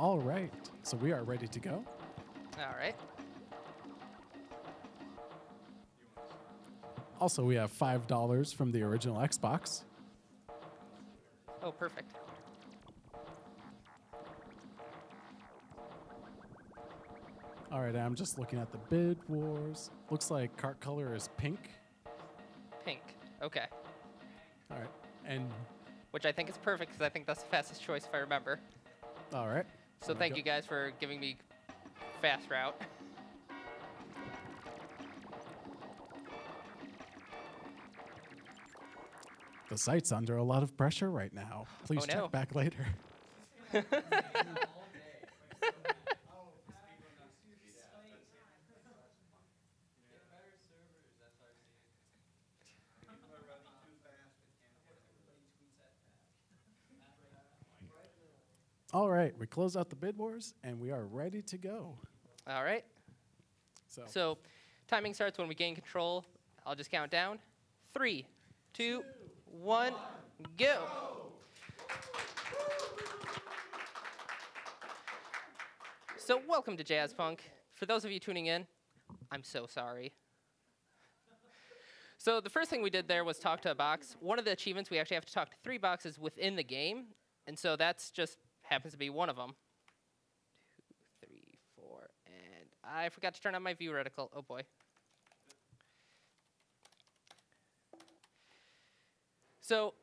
All right, so we are ready to go. All right. Also, we have $5 from the original Xbox. Oh, perfect. All right, I'm just looking at the bid wars. Looks like cart color is pink. Pink. Okay. All right, and Which I think is perfect because I think that's the fastest choice if I remember. all right. So thank you guys for giving me fast route. The site's under a lot of pressure right now. Please Oh, no. check back later. All right, we close out the bid wars, and we are ready to go. All right. So timing starts when we gain control. I'll just count down. 3, 2, 1, go. So welcome to Jazzpunk. For those of you tuning in, I'm so sorry. So the first thing we did there was talk to a box. One of the achievements, we actually have to talk to 3 boxes within the game. And so that's just happens to be one of them. 2, 3, 4, and I forgot to turn on my view reticle. Oh boy. So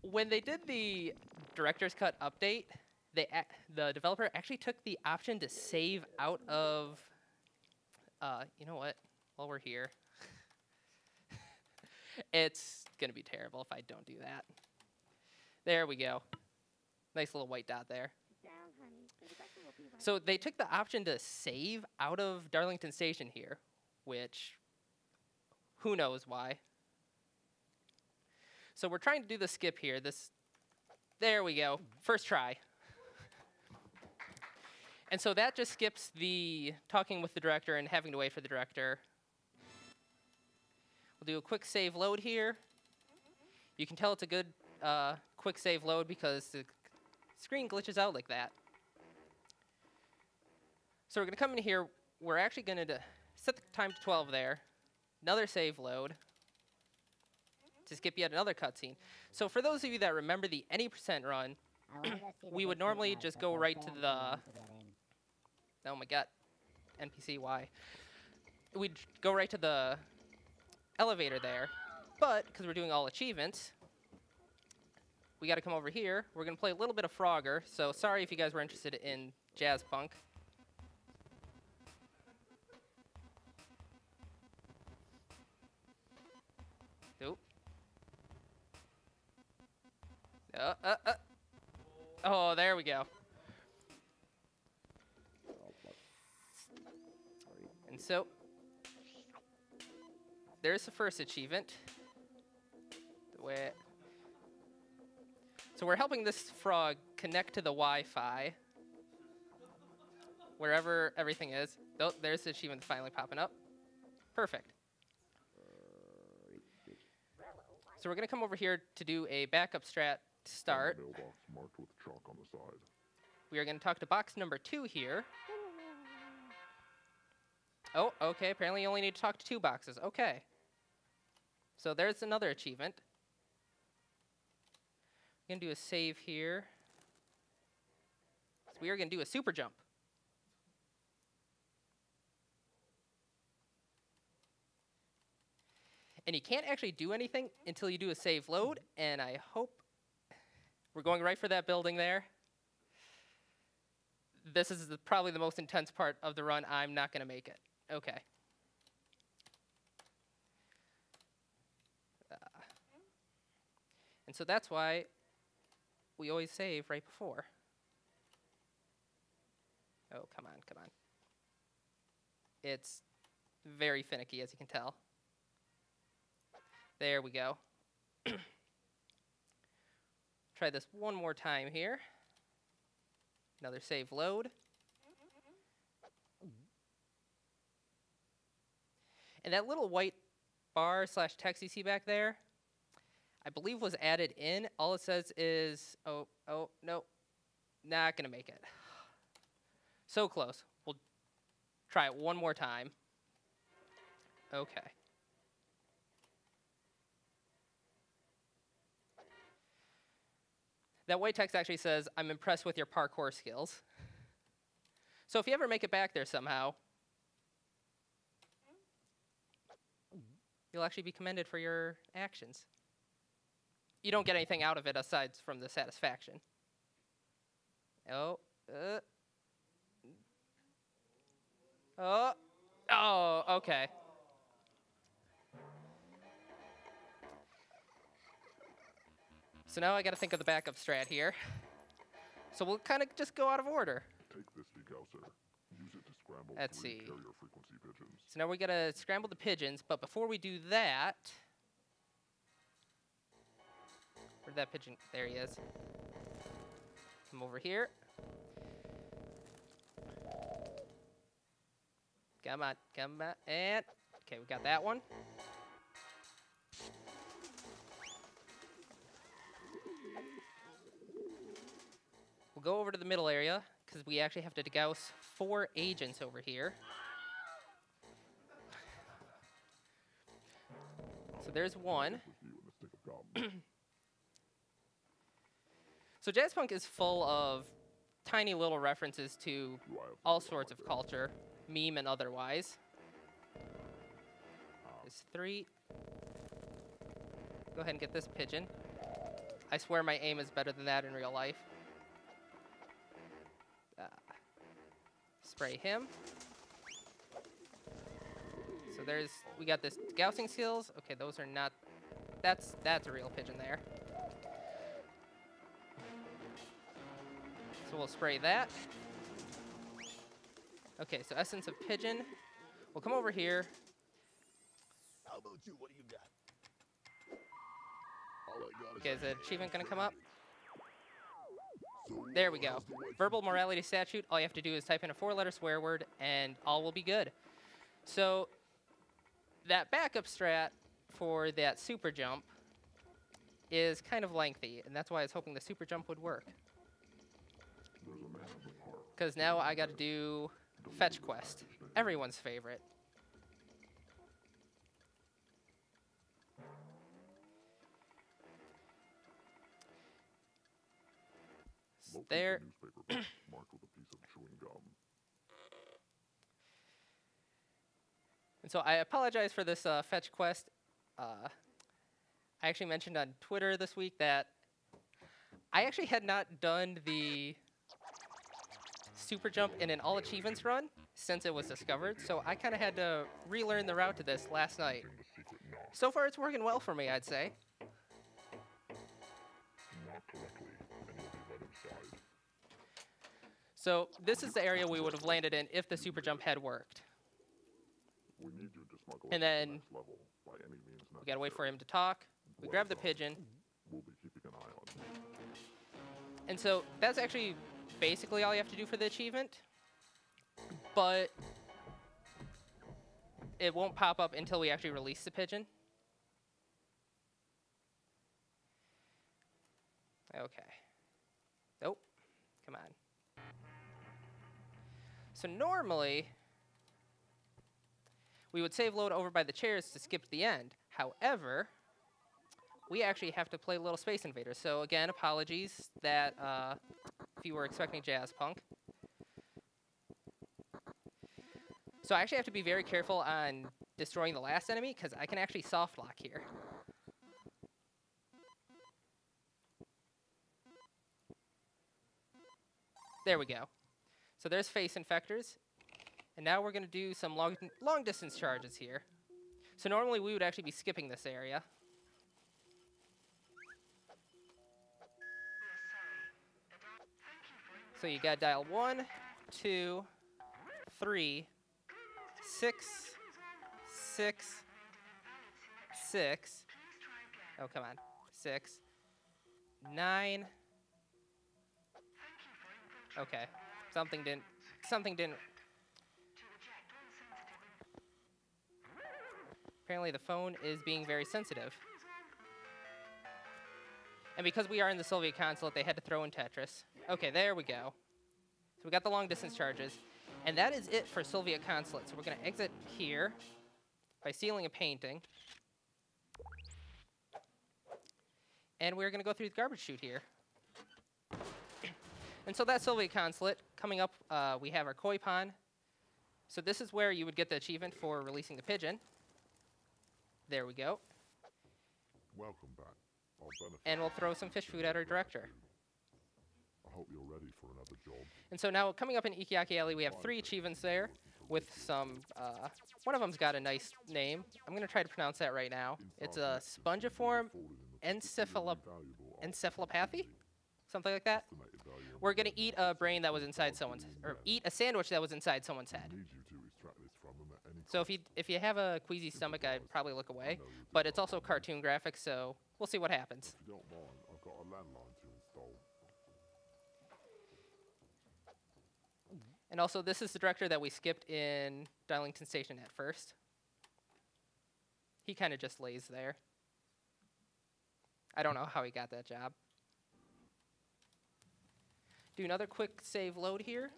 when they did the director's cut update, the developer actually took the option to save out of, you know what, while we're here. It's going to be terrible if I don't do that. There we go. Nice little white dot there. So they took the option to save out of Darlington Station here, which who knows why. So we're trying to do the skip here. There we go. First try. And so that just skips the talking with the director and having to wait for the director. We'll do a quick save load here. You can tell it's a good quick save load because the screen glitches out like that. So we're going to come in here. We're actually going to set the time to 12 there. Another save load to skip yet another cutscene. So for those of you that remember the any % run, we would normally just go right to the, oh my god, NPC, why? We'd go right to the elevator there, but because we're doing all achievements, we got to come over here. We're going to play a little bit of Frogger, so sorry if you guys were interested in Jazzpunk. Nope. Oh, there we go. And so, there's the first achievement. So we're helping this frog connect to the Wi-Fi, wherever everything is. Oh, there's the achievement finally popping up. Perfect. So we're going to come over here to do a backup strat to start. Mailbox marked with chalk on the side. We are going to talk to box number 2 here. Oh, okay. Apparently you only need to talk to 2 boxes. Okay. So there's another achievement. We're going to do a save here. So we are going to do a super jump. And you can't actually do anything until you do a save load, and I hope we're going right for that building there. This is probably the most intense part of the run. I'm not going to make it. Okay. And so that's why we always save right before. Oh, come on, come on. It's very finicky, as you can tell. There we go. Try this one more time here. Another save load. And that little white bar / text you see back there, I believe was added in. All it says is, oh, no, not gonna make it. So close. We'll try it one more time. Okay. That white text actually says, I'm impressed with your parkour skills. So if you ever make it back there somehow, you'll actually be commended for your actions. You don't get anything out of it aside from the satisfaction. Oh, okay. So now I got to think of the backup strat here. So we'll kind of just go out of order. Take this degausser. Use it to scramble Let's three see. carrier frequency pigeons. So now we got to scramble the pigeons, but before we do that, where'd that pigeon? There he is. Come over here. Come on, and okay, we got that one. We'll go over to the middle area because we actually have to degauss 4 agents over here. So there's one. With you in the stick of gum. So Jazzpunk is full of tiny little references to all sorts of culture, meme and otherwise. There's 3. Go ahead and get this pigeon. I swear my aim is better than that in real life. Spray him. So we got this gaussing skills. Okay, those are not, that's a real pigeon there. So we'll spray that. Okay, so essence of pigeon. We'll come over here. How about you? What do you got? All I got is Okay, is the achievement gonna come up? so There we go. how's the wife? Verbal morality statute. All you have to do is type in a 4-letter swear word and all will be good. So that backup strat for that super jump is kind of lengthy, and that's why I was hoping the super jump would work. There's a man in the park. Because now I got to do fetch quest, everyone's favorite. Locate There. the newspaper box marked with a piece of chewing gum. And so I apologize for this fetch quest. I actually mentioned on Twitter this week that I actually had not done the super jump in an all achievements run since it was discovered, so I kind of had to relearn the route to this last night. The secret knock. So far it's working well for me, I'd say. Knock correctly, and you'll be let inside. So this is the area we would have landed in if the super jump had worked. We need you to smuggle And us to then the next level by any means necessary. We gotta wait for him to talk. We grab the pigeon. We'll be keeping an eye on you. And so that's actually basically all you have to do for the achievement. But it won't pop up until we actually release the pigeon. Okay. Nope. Come on. So normally, we would save load over by the chairs to skip to the end. However, we actually have to play Little Space Invaders. So again, apologies that if you were expecting Jazzpunk. So I actually have to be very careful on destroying the last enemy because I can actually soft lock here. There we go. So there's face infectors. And now we're going to do some long distance charges here. So normally we would actually be skipping this area. So you got to dial 1, 2, 3, 6, 6, 6. Oh, come on. 6, 9. Okay. Something didn't. Apparently the phone is being very sensitive. And because we are in the Soviet consulate, they had to throw in Tetris. Okay, there we go. So we got the long distance charges. And that is it for Soviet Consulate. So we're going to exit here by sealing a painting. And we're going to go through the garbage chute here. And so that's Soviet Consulate. Coming up, we have our koi pond. So this is where you would get the achievement for releasing the pigeon. There we go. Welcome back. I'll benefit. And we'll throw some fish food at our director. I hope you're ready for another job. And so now coming up in Ikeyaki Alley, we have 3 achievements there with some, one of them's got a nice name. I'm going to try to pronounce that right now. It's a spongiform encephalopathy, something like that. We're going to eat a brain that was inside someone's, or eat a sandwich that was inside someone's head. Need you to extract this from them at any So if you have a queasy stomach, I'd probably look away. But it's also cartoon graphics, so we'll see what happens. If you don't mind, I've got a landline to install. And also, this is the director that we skipped in Darlington Station at first. He kind of just lays there. I don't know how he got that job. Do another quick save load here.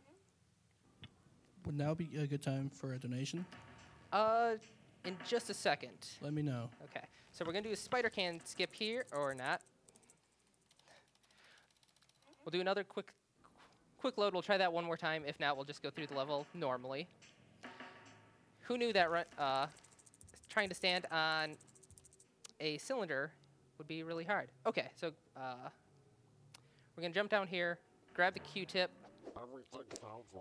Would now be a good time for a donation? In just a second. Let me know. Okay, so we're gonna do a spider can skip here, or not. We'll do another quick load. We'll try that one more time. If not, we'll just go through the level normally. Who knew that trying to stand on a cylinder would be really hard? Okay, so we're gonna jump down here, grab the Q-tip,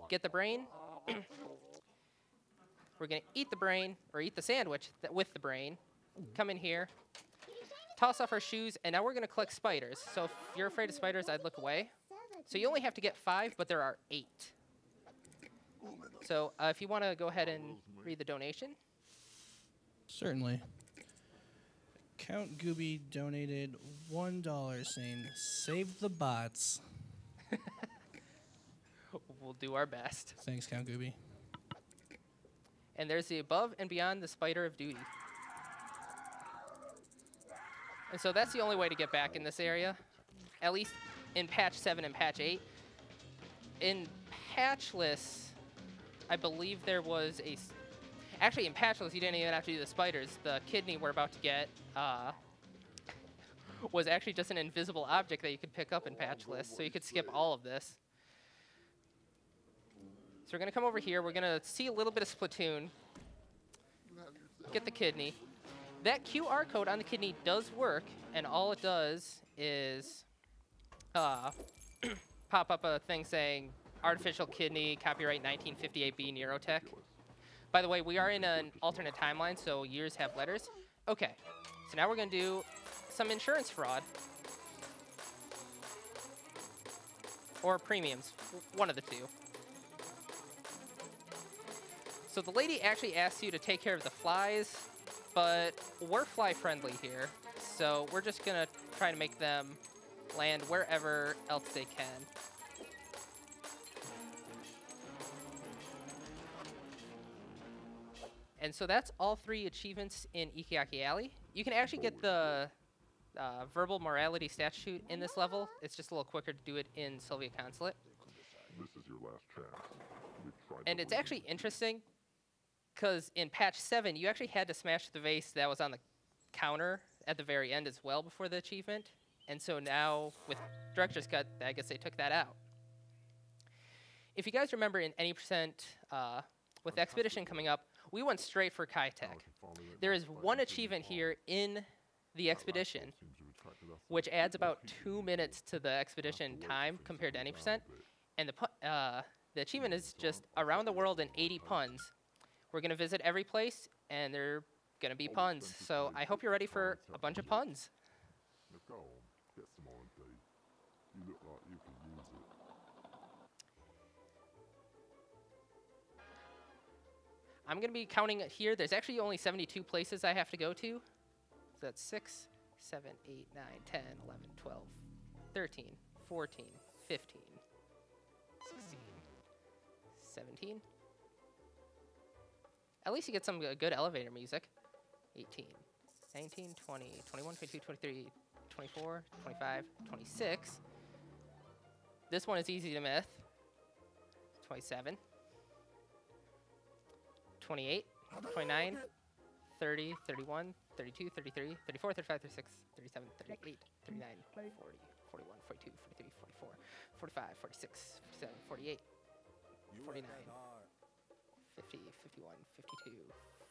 get the brain. We're going to eat the brain, or eat the sandwich with the brain. Come in here, toss off our shoes, and now we're going to collect spiders. So if you're afraid of spiders, I'd look away. So you only have to get 5, but there are 8. So if you want to go ahead and read the donation. Certainly. Count Gooby donated $1 saying, "Save the bots." We'll do our best. Thanks, Count Gooby. And there's the above and beyond the spider of duty. And so that's the only way to get back in this area, at least in patch 7 and patch 8. In patchless, I believe there was a... Actually, in patchless, you didn't even have to do the spiders. The kidney we're about to get was actually just an invisible object that you could pick up in patchless, so you could skip all of this. So we're going to come over here. We're going to see a little bit of Splatoon. Get the kidney. That QR code on the kidney does work, and all it does is pop up a thing saying artificial kidney, copyright 1958B Neurotech. By the way, we are in an alternate timeline, so years have letters. Okay, so now we're going to do some insurance fraud. Or premiums, one of the two. So the lady actually asks you to take care of the flies, but we're fly friendly here. So we're just gonna try to make them land wherever else they can. And so that's all 3 achievements in Ikeyaki Alley. You can actually get the verbal morality statute in this level. It's just a little quicker to do it in Soviet Consulate. This is your last chance. We've tried And to it's leave actually interesting, because in patch 7, you actually had to smash the vase that was on the counter at the very end as well before the achievement. And so now, with Director's Cut, I guess they took that out. If you guys remember in any percent, with Expedition coming up, we went straight for Kitech. There is one achievement here in the Expedition, which adds about 2 minutes to the Expedition time compared to any percent. And the achievement is just around the world in 80 puns. We're going to visit every place, and they're going to be puns. So I hope you're ready for a bunch of puns. Now go on, get some R&D. You look like you can use it. I'm going to be counting it here. There's actually only 72 places I have to go to. So that's 6, 7, 8, 9, 10, 11, 12, 13, 14, 15, 16, 17. At least you get some good elevator music. 18, 19, 20, 21, 22, 23, 24, 25, 26. This one is easy to miss. 27, 28, 29, 30, 31, 32, 33, 34, 35, 36, 37, 38, 39, 40, 41, 42, 43, 44, 45, 46, 47, 48, 49, 50, 51, 52,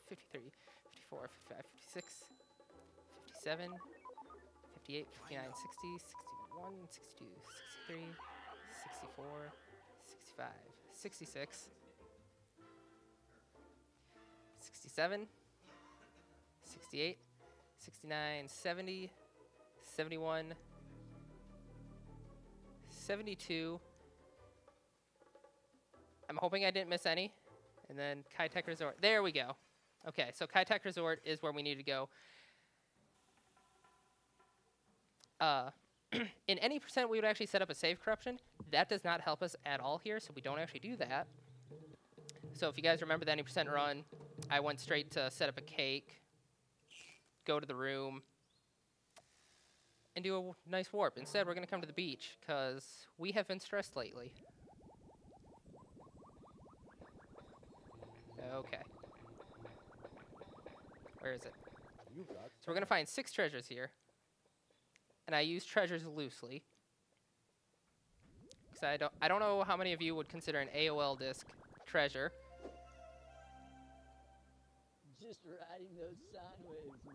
53, 54, 55, 56, 57, 58, 59, 60, 61, 62, 63, 64, 65, 66, 67, 68, 69, 70, 71, 72. I'm hoping I didn't miss any. And then Kai Tech Resort. There we go. Okay, so Kai Tech Resort is where we need to go. In any percent, we would actually set up a save corruption. That does not help us at all here, so we don't actually do that. So if you guys remember the any percent run, I went straight to set up a cake, go to the room, and do a nice warp. Instead, we're going to come to the beach, because we have been stressed lately. Okay. Where is it? So we're going to find 6 treasures here. And I use treasures loosely. Because I don't know how many of you would consider an AOL disk treasure. Just riding those sine waves, man.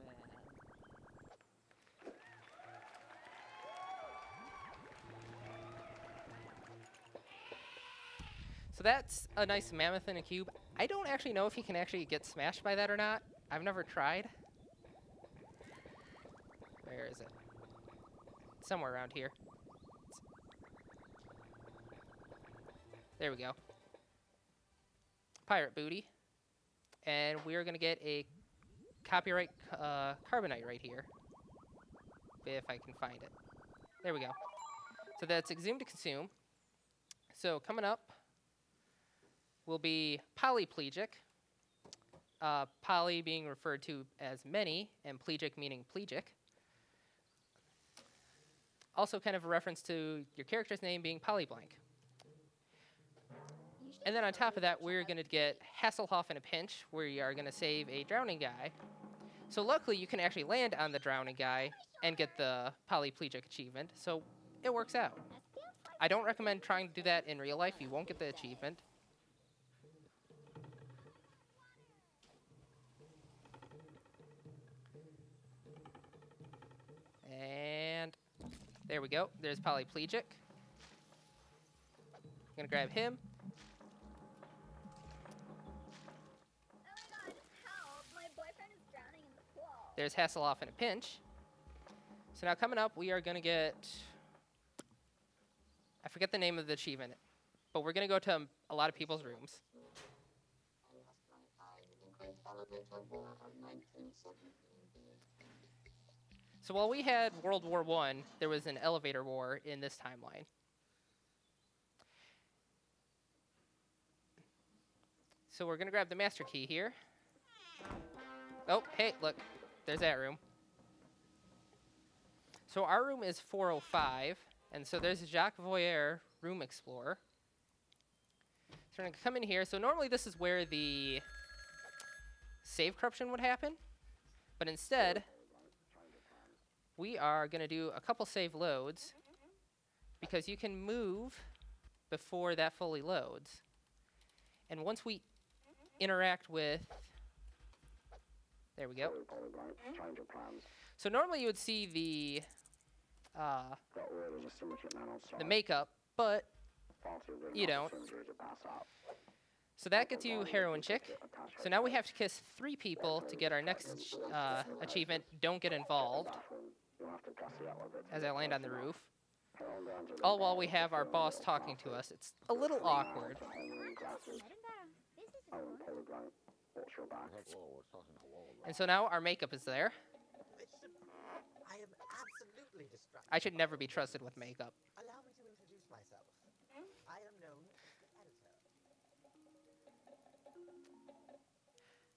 So that's a nice mammoth in a cube. I don't actually know if he can actually get smashed by that or not. I've never tried. Where is it? Somewhere around here. There we go. Pirate booty. And we're going to get a copyright carbonite right here. If I can find it. There we go. So that's exhumed to consume. So coming up will be polyplegic. Poly being referred to as many, and plegic meaning plegic. Also kind of a reference to your character's name being polyblank. And then on top of that, we're going to get Hasselhoff in a pinch, where you are going to save a drowning guy. So luckily, you can actually land on the drowning guy and get the polyplegic achievement, so it works out. I don't recommend trying to do that in real life. You won't get the achievement. And there we go. There's polyplegic. I'm going to grab him. There's Hasselhoff in a pinch. So now coming up, we are going to get... I forget the name of the achievement, but we're going to go to a lot of people's rooms. So while we had World War I, there was an elevator war in this timeline. So we're going to grab the master key here. Oh, hey, look. There's that room. So our room is 405, and so there's a Jacques Voyer room explorer. So we're going to come in here. So normally this is where the save corruption would happen, but instead we are going to do a couple save loads because you can move before that fully loads. And once we interact with... There we go. So normally you would see the makeup, but you don't. So that gets you Heroin Chick. So now we have to kiss 3 people to get our next achievement, Don't Get Involved, as I land on the roof. All while we have our boss talking to us. It's a little awkward. And so now our makeup is there. I am absolutely distracted. I should never be trusted with makeup. Allow me to introduce myself. I am known as the editor.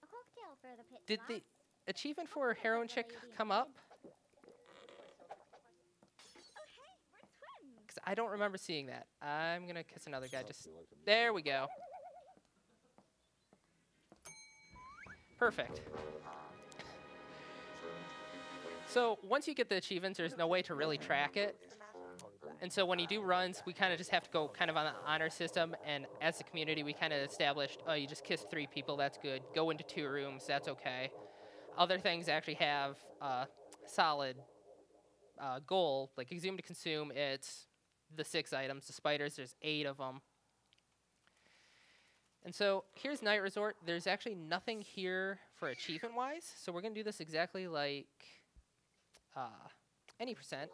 A cocktail for the pit. Did the achievement for Heroin Chick come up? Oh, hey, we're twins. Because I don't remember seeing that. I'm gonna kiss another guy. Just there we go. Perfect. So once you get the achievements, there's no way to really track it. And so when you do runs, we kind of just have to go kind of on the honor system. And as a community, we kind of established, oh, you just kiss 3 people, that's good. Go into 2 rooms, that's okay. Other things actually have solid goal, like exhume to consume. It's the 6 items. The spiders, there's 8 of them. And so here's Night Resort. There's actually nothing here for achievement-wise. So we're going to do this exactly like any percent.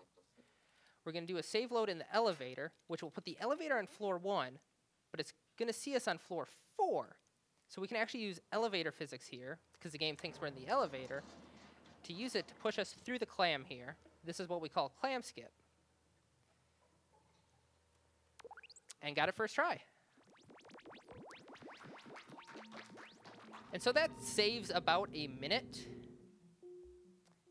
We're going to do a save load in the elevator, which will put the elevator on floor 1, but it's going to see us on floor 4. So we can actually use elevator physics here, because the game thinks we're in the elevator, to use it to push us through the clam here. This is what we call clam skip. And got it first try. And so that saves about a minute.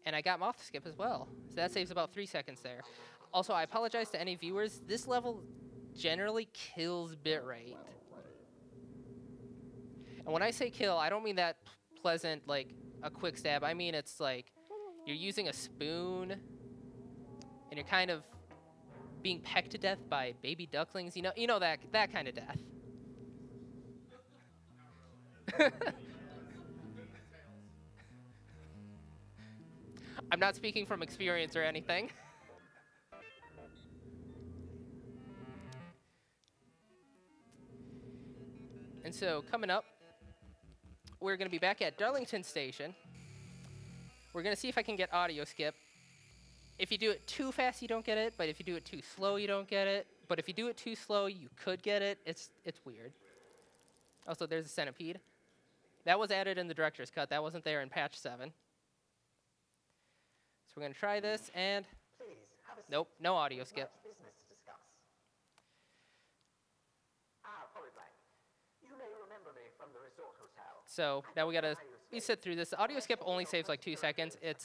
And I got moth skip as well. So that saves about 3 seconds there. Also, I apologize to any viewers. This level generally kills bitrate. And when I say kill, I don't mean that pleasant, like a quick stab. I mean it's like you're using a spoon and you're kind of being pecked to death by baby ducklings. You know that kind of death. I'm not speaking from experience or anything. And so coming up, we're going to be back at Darlington Station. We're going to see if I can get audio skip. If you do it too fast, you don't get it. But if you do it too slow, you don't get it. But if you do it too slow, you could get it. It's weird. Also, there's a centipede. That was added in the director's cut. That wasn't there in patch 7. So we're going to try this, and nope, no audio skip. So now we got to sit through this. The audio skip only saves like 2 seconds. It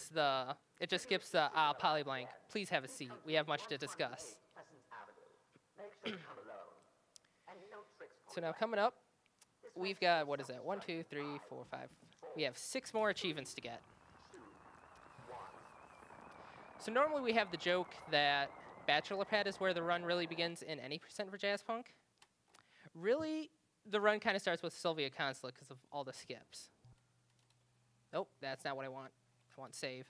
just skips the polyblank. Please have a seat. We have much to discuss. So now coming up, we've got, what is that? 1, 2, 3, 4, 5. We have 6 more achievements to get. So normally we have the joke that Bachelor Pad is where the run really begins in any percent for Jazzpunk. Really, the run kind of starts with Sylvia Consulate because of all the skips. Nope, that's not what I want. I want save.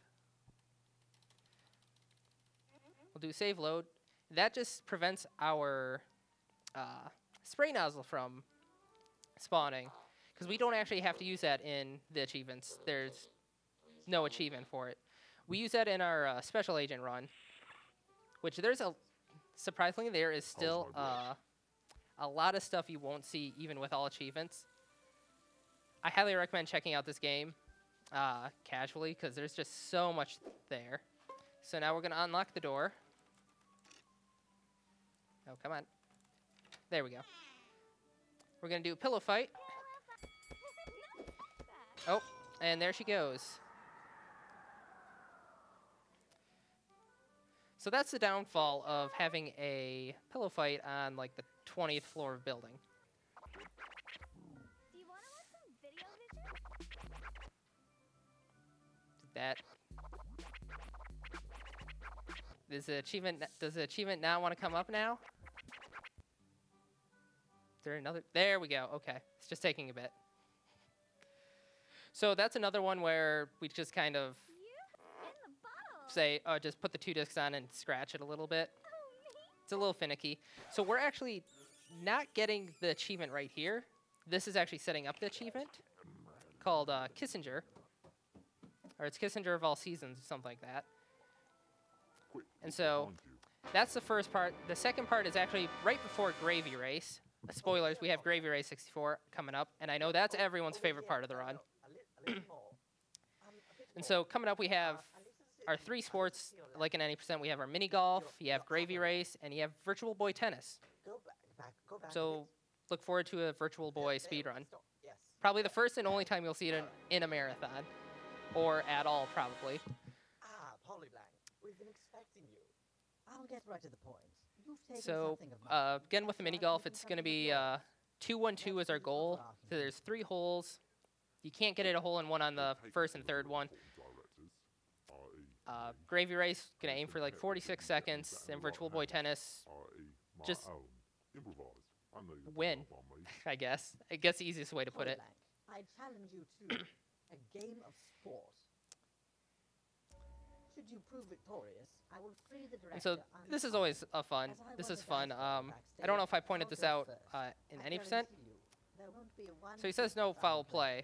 We'll do save load. That just prevents our spray nozzle from spawning because we don't actually have to use that in the achievements. There's no achievement for it. We use that in our special agent run, which surprisingly, there is still a lot of stuff you won't see even with all achievements. I highly recommend checking out this game casually because there's just so much there. So now we're going to unlock the door. Oh, come on. There we go. We're going to do a pillow fight. Oh, and there she goes. So that's the downfall of having a pillow fight on like the 20th floor of a building. Do you want to watch some video vision? That does the achievement now want to come up now? Is there another? There we go. Okay, it's just taking a bit. So that's another one where we just kind of say, oh, just put the 2 discs on and scratch it a little bit. It's a little finicky. So we're actually not getting the achievement right here. This is actually setting up the achievement called Kissinger. Or it's Kissinger of all seasons, or something like that. And so that's the first part. The second part is actually right before Gravy Race. Spoilers, we have Gravy Race 64 coming up. And I know that's everyone's favorite part of the run. And so coming up, we have our 3 sports, like in any percent. We have our mini golf, you have Gravy Race, and you have Virtual Boy Tennis. So look forward to a Virtual Boy speedrun. Probably the first and only time you'll see it in a marathon. Or at all, probably. Polyblank, we've been expecting you. I'll get right to the point. You've taken So something of mine. again, with the mini golf, it's going to be 2-1-2 is our goal. So there's 3 holes. You can't get it a hole in one on the first and third one. Gravy Race, going to aim for like 46 seconds. And Virtual Boy Tennis, just win, I guess. I guess the easiest way to put it. I challenge you to a game of sport. Should you prove victorious, I will free the director. And so this is always fun. This is fun. I don't know if I pointed this out in any percent. So he says no foul play.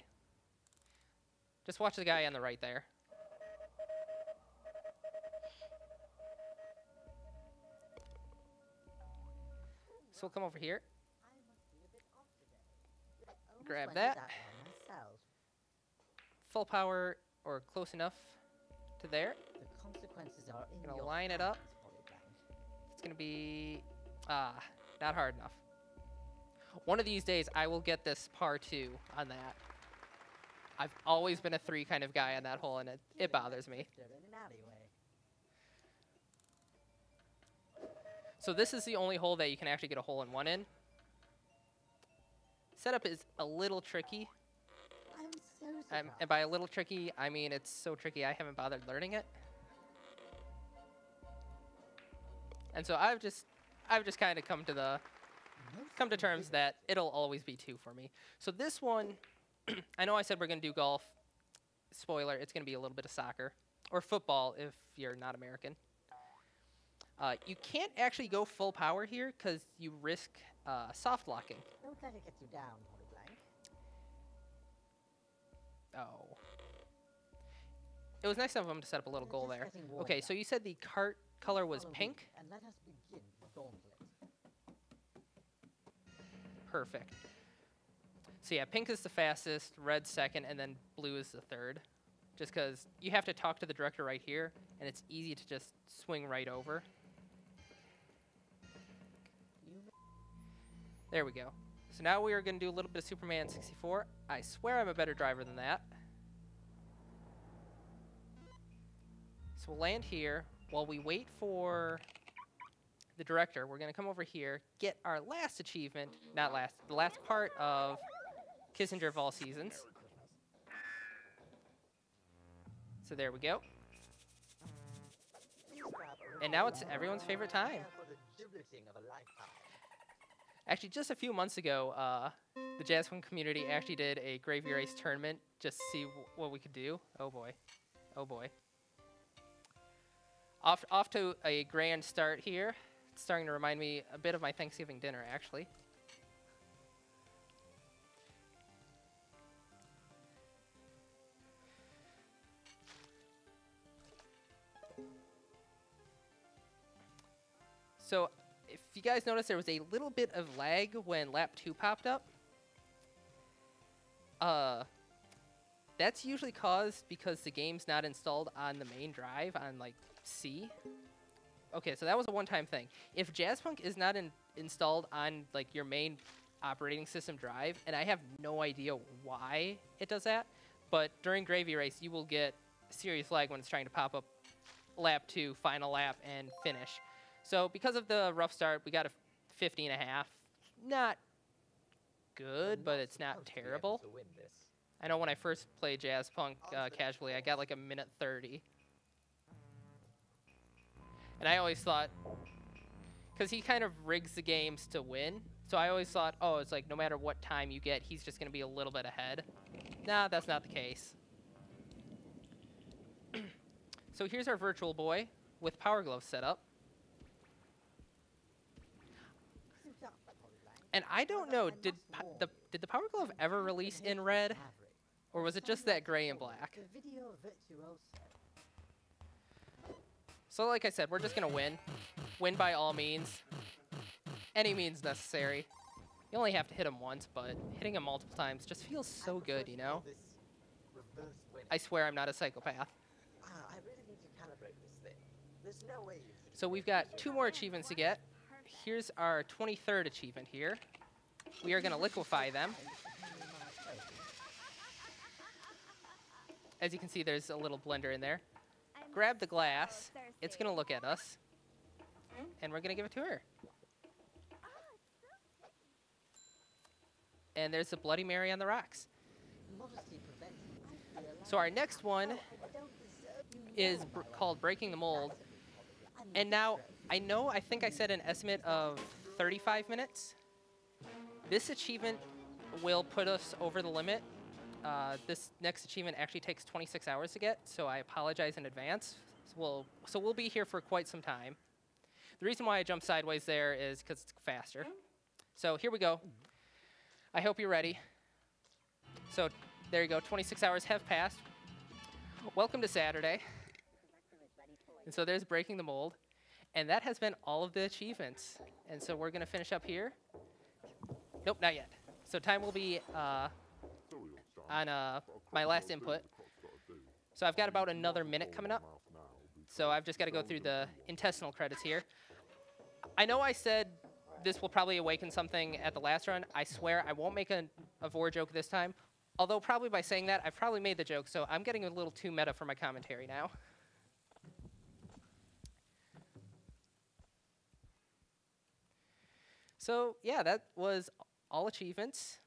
Just watch the guy on the right there. So we'll come over here. Grab that. Full power or close enough to there. The consequences are in Gonna your line it up. hands, Polyblank. It's gonna be not hard enough. One of these days I will get this par 2 on that. I've always been a 3 kind of guy on that hole, and it bothers me. They're in an alleyway. So this is the only hole that you can actually get a hole in one in. Setup is a little tricky. I'm so surprised. And by a little tricky, I mean it's so tricky I haven't bothered learning it. And so I've just kind of come to terms that it'll always be 2 for me. So this one, I know I said we're gonna do golf. Spoiler, it's gonna be a little bit of soccer or football if you're not American. You can't actually go full power here because you risk soft locking. Don't let it get you down, Polyblank. Oh. It was nice of him to set up a little You're goal just there. getting warmed Okay, up. so you said the cart color was Follow me, pink? and let us begin the gauntlet. Perfect. So yeah, pink is the fastest, red second, and then blue is the third. Just because you have to talk to the director right here, and it's easy to just swing right over. There we go. So now we are going to do a little bit of Superman 64. I swear I'm a better driver than that. So we'll land here. While we wait for the director, we're going to come over here, get our last achievement, not last, the last part of Kissinger of All Seasons. So there we go. And now it's everyone's favorite time. For the gibleting of a lifetime. Actually, just a few months ago, the Jazzpunk community actually did a Gravy Race tournament just to see what we could do. Oh boy. Oh boy. Off to a grand start here. It's starting to remind me a bit of my Thanksgiving dinner, actually. So, if you guys notice, there was a little bit of lag when lap 2 popped up. That's usually caused because the game's not installed on the main drive on like C. Okay, so that was a one-time thing. If Jazzpunk is not installed on like your main operating system drive, and I have no idea why it does that, but during Gravy Race you will get serious lag when it's trying to pop up lap 2, final lap, and finish. So because of the rough start, we got a 50.5. Not good, but it's not terrible. I know when I first played Jazzpunk casually, I got like a minute 30. And I always thought, because he kind of rigs the games to win, so I always thought, oh, it's like no matter what time you get, he's just going to be a little bit ahead. Nah, that's not the case. So here's our Virtual Boy with Power Glove set up. And I don't know, did the Power Glove ever release in red? Or was it just that gray and black? So like I said, we're just going to win. Win by all means. Any means necessary. You only have to hit him once, but hitting him multiple times just feels so good, you know? I swear I'm not a psychopath. I really need to calibrate this thing. There's no way you should. So we've got 2 more achievements to get. Here's our 23rd achievement here. We are going to liquefy them. As you can see, there's a little blender in there. Grab the glass. It's going to look at us. and we're gonna give it to her. And there's the Bloody Mary on the rocks. Modesty prevents me to feel So our next one I don't deserve you is know my called Breaking the Mold. I'm And not now, afraid. I think I said an estimate of 35 minutes. This achievement will put us over the limit. This next achievement actually takes 26 hours to get, so I apologize in advance. So we'll be here for quite some time. The reason why I jumped sideways there is because it's faster. So here we go. I hope you're ready. So there you go, 26 hours have passed. Welcome to Saturday. And so there's Breaking the Mold. And that has been all of the achievements. And so we're gonna finish up here. Nope, not yet. So time will be on my last input. So I've got about another minute coming up. So I've just got to go through the intestinal credits here. I know I said this will probably awaken something at the last run. I swear I won't make a vor joke this time. Although probably by saying that, I've probably made the joke. So I'm getting a little too meta for my commentary now. So yeah, that was all achievements.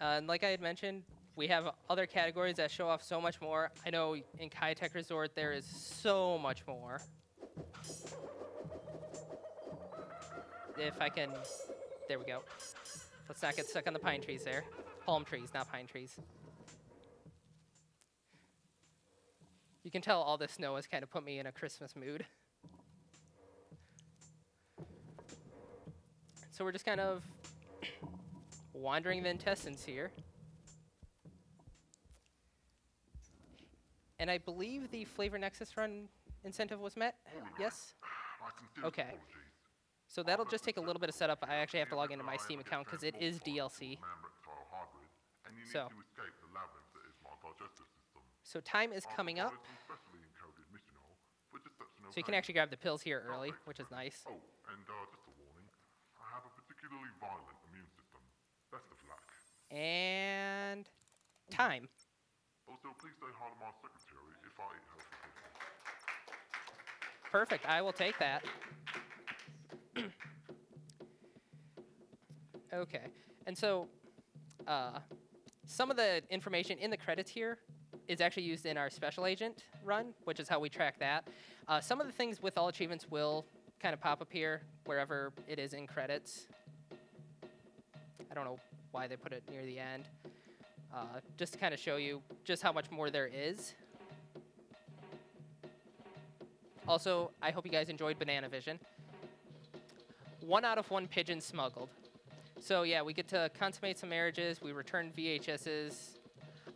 And like I had mentioned, we have other categories that show off so much more. I know in Kaitech Resort there is so much more. If I can, there we go. Let's not get stuck on the pine trees there. Palm trees, not pine trees. You can tell all this snow has kind of put me in a Christmas mood. So we're just kind of wandering the intestines here. And I believe the Flavor Nexus run incentive was met? Yes? Okay. So that'll just take a little bit of setup. I actually have to log into my Steam account because it is DLC. So time is coming up. So you can actually grab the pills here early, which is nice. Oh, and just a warning, I have a particularly violent immune system. Best of luck. And time. Also, please say hi to my secretary if I eat healthy food. Perfect. I will take that. Okay. And so some of the information in the credits here is actually used in our special agent run, which is how we track that. Some of the things with all achievements will kind of pop up here wherever it is in credits. I don't know why they put it near the end. Just to kind of show you just how much more there is. Also, I hope you guys enjoyed Banana Vision. 1 out of 1 pigeon smuggled. So yeah, we get to consummate some marriages. We return VHSs.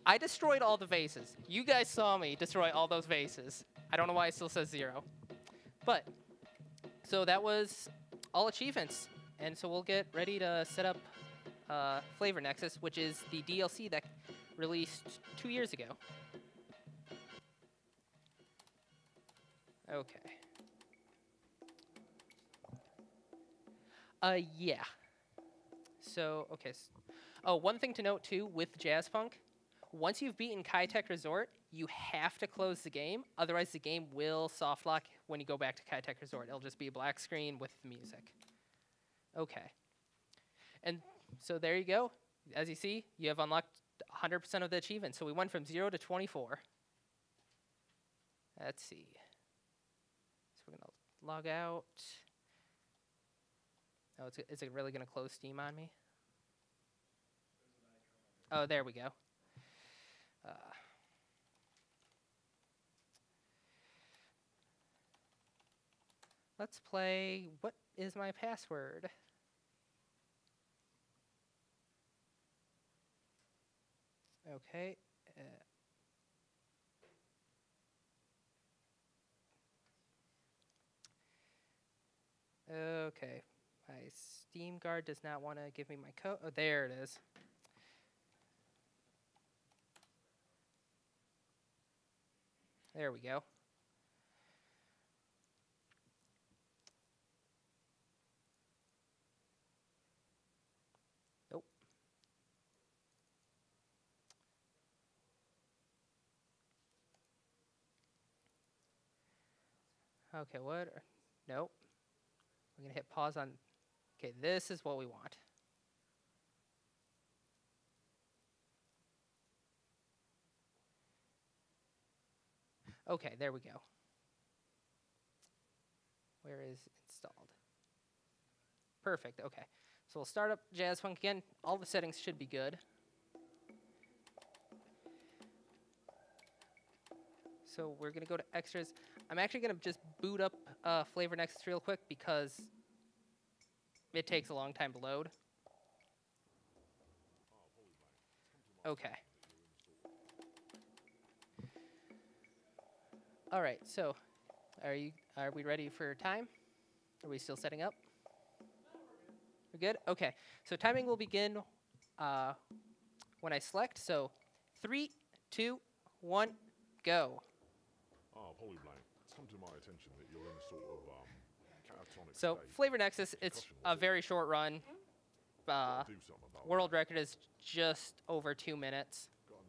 I destroyed all the vases. You guys saw me destroy all those vases. I don't know why it still says 0. But, so that was all achievements. And so we'll get ready to set up Flavor Nexus, which is the DLC that released 2 years ago. Okay. Yeah. So, okay. Oh, one thing to note too with Jazzpunk, once you've beaten Kaitech Resort, you have to close the game. Otherwise, the game will soft lock when you go back to Kaitech Resort. It'll just be a black screen with music. Okay. And so there you go. As you see, you have unlocked 100% of the achievements. So we went from 0 to 24. Let's see. So we're going to log out. Oh, is it really going to close Steam on me? Oh, there we go. Let's play. What is my password? Okay. Okay. My Steam Guard does not want to give me my code. Oh, there it is. There we go. Nope. Okay, what? Nope. We're gonna hit pause on. Okay, this is what we want. Okay, there we go. Where is installed? Perfect, okay. So we'll start up Jazzpunk again. All the settings should be good. So we're gonna go to extras. I'm actually gonna just boot up Flavor Nexus real quick because it takes a long time to load. Okay. All right, so are we ready for time? Are we still setting up? We're good? Okay. So timing will begin when I select. So 3, 2, 1, go. Polyblank, it's come to my attention that you're in a sort of catatonic So state. Flavor Nexus, it's a very short run. Gotta do something about World record is just over 2 minutes. Got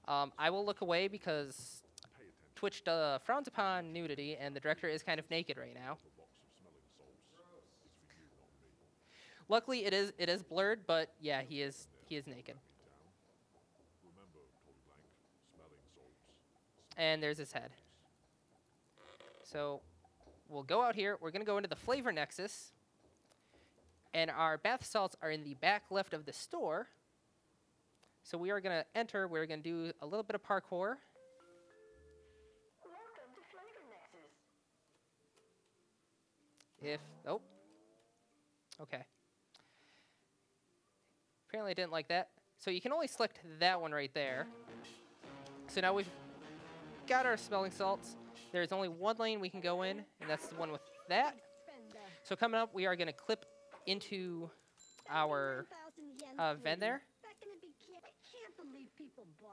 another, I will look away because pay attention Twitch frowns upon nudity, and the director is kind of naked right now. to a box of smelling salts. It's for you, not me. Luckily, it is blurred, but yeah, he is naked. Remember, Polyblank, smelling salts. And there's his head. So we'll go out here. We're going to go into the Flavor Nexus. And our bath salts are in the back left of the store. So we are going to enter. We're going to do a little bit of parkour. Welcome to Flavor Nexus. Oh. Okay. Apparently I didn't like that. So you can only select that one right there. So now we've got our smelling salts. There's only one lane we can go in, and that's the one with that. So coming up, we are going to clip into our vent there.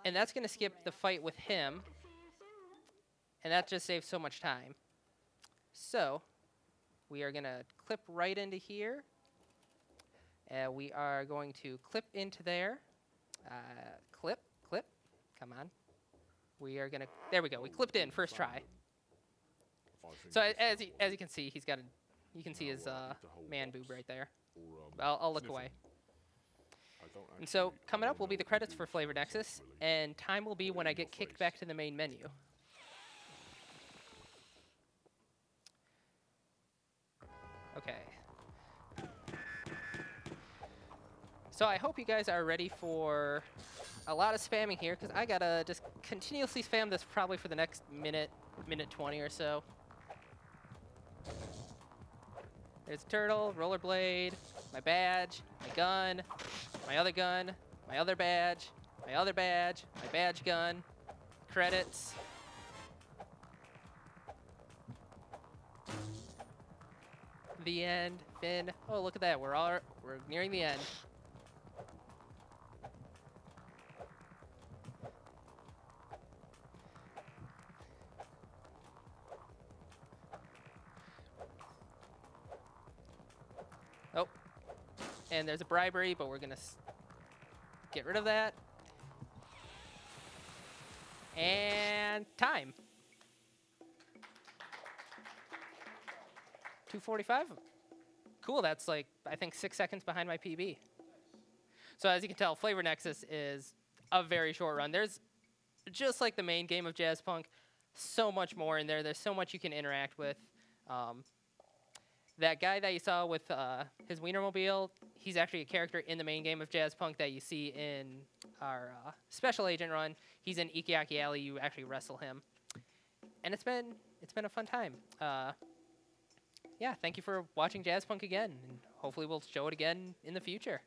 And that's going to skip the fight with him. And that just saves so much time. So we are going to clip right into here. We are going to clip into there. Clip. Come on. We are going to, there we go. We clipped in first try. So as you can see, he's got a, you can see his man boob right there. I'll look away. And so coming up will be the credits for Flavor Nexus, and time will be when I get kicked back to the main menu. Okay. So I hope you guys are ready for a lot of spamming here, because I gotta just continuously spam this probably for the next minute 20 or so. There's a turtle, rollerblade, my badge, my gun, my other gun, my other badge, my other badge, my badge gun, credits. The end, Finn. Oh, look at that. We're nearing the end. Oh, and there's a bribery, but we're gonna get rid of that. And time. 2:45. Cool, that's like, I think 6 seconds behind my PB. So as you can tell, Flavor Nexus is a very short run. There's, just like the main game of Jazzpunk, so much more in there. There's so much you can interact with. That guy that you saw with his Wienermobile, he's actually a character in the main game of Jazzpunk that you see in our Special Agent run. He's in Ikiaki Alley. You actually wrestle him. And it's been a fun time. Yeah, thank you for watching Jazzpunk again, and hopefully we'll show it again in the future.